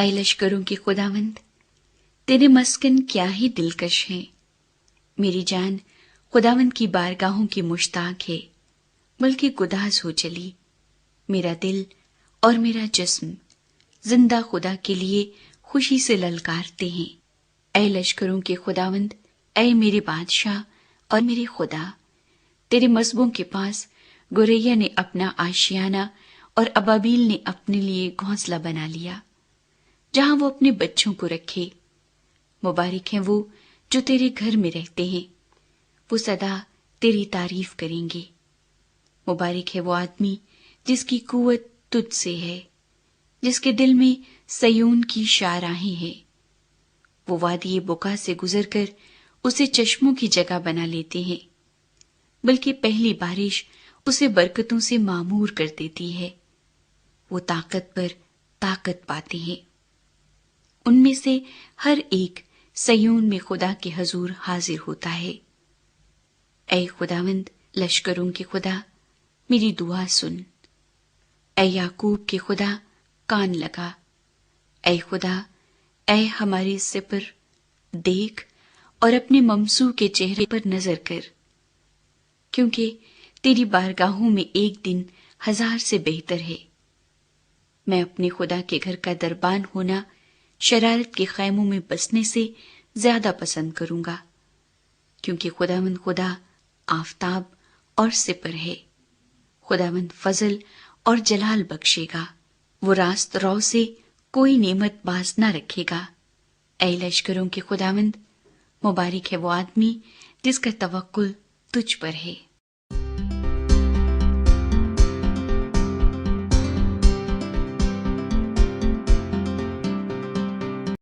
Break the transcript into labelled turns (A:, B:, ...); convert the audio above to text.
A: اے لشکروں کے خداوند، تیرے مسکن کیا ہی دلکش ہیں۔ میری جان خداوند کی بارگاہوں کی مشتاق ہے، بلکہ گداز ہو چلی۔ میرا دل اور میرا جسم زندہ خدا کے لیے خوشی سے للکارتے ہیں۔ اے لشکروں کے خداوند، اے میرے بادشاہ اور میرے خدا، تیرے مذہبوں کے پاس گوریا نے اپنا آشیانہ اور ابابیل نے اپنے لیے گھونسلہ بنا لیا، جہاں وہ اپنے بچوں کو رکھے۔ مبارک ہیں وہ جو تیرے گھر میں رہتے ہیں، وہ سدا تیری تعریف کریں گے۔ مبارک ہے وہ آدمی جس کی قوت تجھ سے ہے، جس کے دل میں سیون کی شاہراہیں ہیں۔ وہ وادی بکا سے گزر کر اسے چشموں کی جگہ بنا لیتے ہیں، بلکہ پہلی بارش اسے برکتوں سے معمور کر دیتی ہے۔ وہ طاقت پر طاقت پاتے ہیں۔ ان میں سے ہر ایک سیون میں خدا کے حضور حاضر ہوتا ہے۔ اے خداوند لشکروں کے خدا، میری دعا سن۔ اے یعقوب کے خدا، کان لگا۔ اے خدا، اے ہماری سپر، دیکھ اور اپنے ممسوح کے چہرے پر نظر کر، کیونکہ تیری بارگاہوں میں ایک دن 1000 سے بہتر ہے۔ میں اپنے خدا کے گھر کا دربان ہونا شرارت کے خیموں میں بسنے سے زیادہ پسند کروں گا، کیونکہ خداوند خدا آفتاب اور سپر ہے۔ خداوند فضل اور جلال بخشے گا، وہ راست رو سے کوئی نعمت باز نہ رکھے گا۔ اے لشکروں کے خداوند، مبارک ہے وہ آدمی جس کا توکل تجھ پر ہے۔